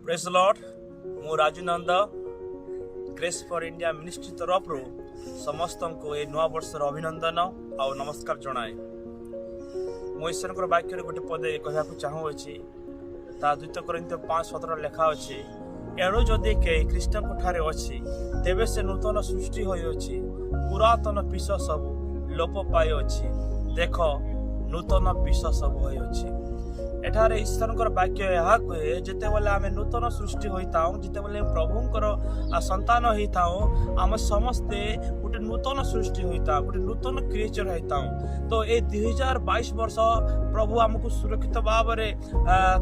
Praise the Lord मु राजू नंद grace for India ministry तरफ समस्त को ए नुआ वर्षर अभिनंदन और नमस्कार जनाए। मु ईश्वर वाक्य गोटे पदे कहना चाहूँगी ता 2 कोरिन्थियो 5:17 लेखा अच्छी एणु जदि के ख्रीष्ट ठारे अच्छी तेबे से नूतन सृष्टि होइछि पुरातन विष सब लोप पाई अच्छी देख नूतन विष सब होइछि। एठारे ईश्वर वाक्य यह कहे जिते बेले आम नूतन सृष्टि होता जिते बेले प्रभुंकर संतान होता आम समस्ते गोटे नूतन सृष्टि होता गोटे नूतन क्रिएचर होता। तो ये 2022 वर्ष प्रभु आमको सुरक्षित भाव में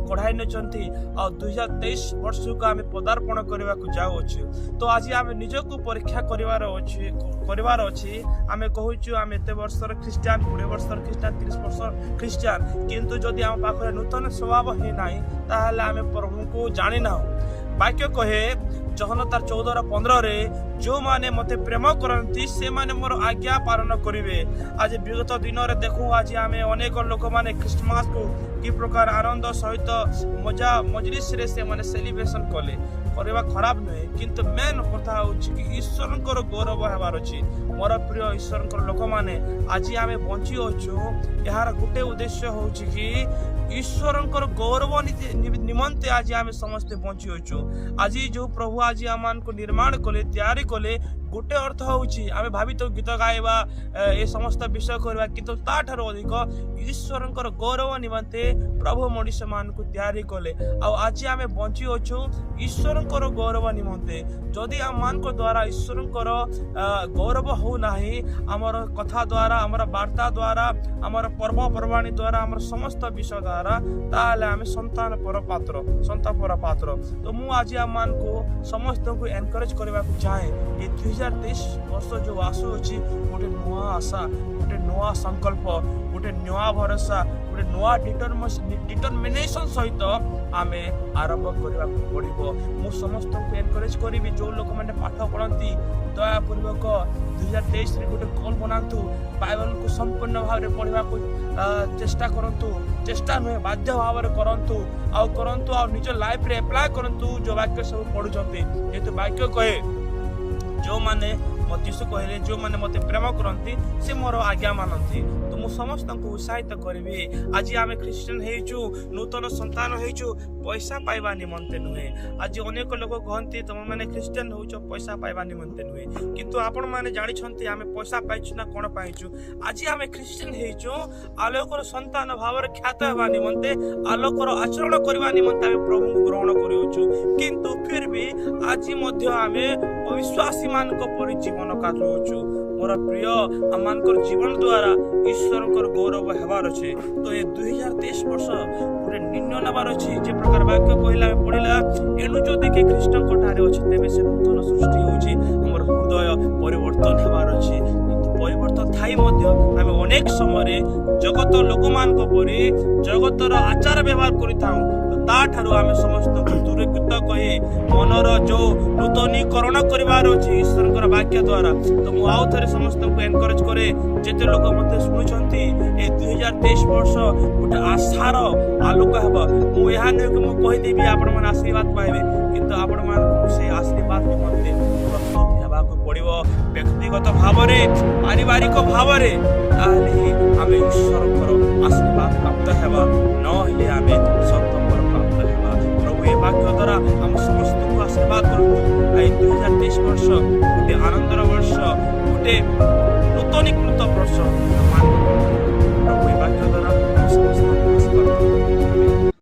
कढ़ाई नचंती और 2023 वर्ष को आम पदार्पण करने को जाऊँ। तो आज आम निजक परीक्षा करार अच्छी आम कहूँ आम एत वर्षर ख्रीष्टान 20 वर्षर ख्रीष्टान 30 वर्ष ख्रीष्टान किंतु जदि आम पाखे नूतन स्वभाव है ना ताहले आम प्रभु को जानी ना। वाक्य कहे जहन तार 14:15 जो माने मते प्रेम करती से माने मोर आज्ञा पालन करिवे। आज विगत दिन रे देखू आज आमे अनेक लोक माने क्रिसमस को कि प्रकार आनंद सहित मजा मजलिस रे से माने सेलिब्रेशन कले करवा खराब नुहे किंतु मेन कथा होची कि ईश्वरंकर गौरव हेबार अछि। मोर प्रिय ईश्वरंकर लोक माने आज आमे बंची होछु यार गुटे उद्देश्य होची कि ईश्वरंकर गौरव निमंते आज आमे समस्त बंची होछु। आज जो प्रभु आज आमान को निर्माण कले तैयारी कले गोटे अर्थ होची आमे भावी तो गीत गाइबा ए समस्त विषय करबा किंतु ताठार अधिक ईश्वरंकर गौरव निमंते प्रभु मनुष्य मान को तैयारी कले आ आज आमे बंची होछु ईश्वरंकर गौरव निमंते। जदि आम मान को द्वारा ईश्वरंकर गौरव हो नाही हमर कथा द्वारा हमर वार्ता द्वारा हमर पर्वपर्वाणी द्वारा हमर समस्त विषय द्वारा ताले आमे संतान पर पात्र। तो मु आज आम मान को समस्त को एनकरेज करबा को चाहे ए 2023 वर्ष जो आसु अछि गोटे नुआ आशा गोटे नुआ संकल्प गोटे नुआ भरोसा गोटे नुआ डिटरमिनेशन सहित आमे आरंभ करबा पड़िबो। मु समस्त को एनकरेज करिवि जो लोक माने पाठ पढ़ंती दया पूर्वक 2023 रे गोटे कॉल बनातु बाइबल को संपूर्ण भाव रे पढ़िबा को चेष्टा करंतु चेष्टा नुहे बाध्य भाव रे करंतु आ निज लाइफ रे अप्लाई करंतु जो वाक्य सब पढुचंती। जेतु वाक्य कहे जो माने मत यीशु कहले जो माने मते प्रेम करंती से मोर आज्ञा मानंती। तो मु समस्त को उत्साहित करिवि आज आमे क्रिश्चियन हेचु नूतन संतान हेचु पैसा पाइबा निमंते नुहे। आज अनेक लोक कहंती तुम माने क्रिश्चियन होचो पैसा पाइबा निमंते नुहे किंतु आपण माने जानि छंती आमे पैसा पाइछु ना कोन पाइछु। आज आमे क्रिश्चियन हेचु आलोकर संतान भाव रे ख्यात हेबा निमंते आलोकर आचरण करबा निमंते आमे प्रभु को ग्रहण करिवछु किंतु फिर भी आज मध्य आमे अविश्वासी मान को परि जीवन काटुछु। मोर प्रिय आमानकर जीवन द्वारा ईश्वरकर गौरव हेबार अछि। तो ये 2023 वर्ष गोटे निर्णय नेबार अछि जे प्रकार वाक्य कहला पढ़िला एनु जदि के ख्रीष्ट ठारे अछि तेबे से नूतन सृष्टि होछि हमर हृदय परिवर्तन हेबार अछि। किंतु परिवर्तन थाई मध्य आमे अनेक समय जगत लोकमान को परि जगतर आचार व्यवहार करिथाउ ताठारु आमे समस्त दूरीकृत कहि मनर जो नूतनीकरण करिवार अछि ईश्वरकर वाक्य द्वारा। तो मु आउ थरे समस्त को एनकरेज करे जेते लोक मते सुनुचंती ए 2023 वर्ष गोटे आशार आलोक हेबा मु एहा नै कि मु कहि देबी आपण मन आशीर्वाद पाइबे किंतु आपण मन से आशीर्वाद निमंते प्रस्तुत हेबा को पड़िबो व्यक्तिगत भाव रे पारिवारिक भाव रे ताले आमे ईश्वरकर आशीर्वाद प्राप्त हेबा न हेले आमे संतपर प्राप्त हेबा। प्रभु ए वाक्य द्वारा हम समस्त को आशीर्वाद करतु। ए 2023 वर्ष गोटे आनंदर वर्ष गोटे नूतनीकृत वर्ष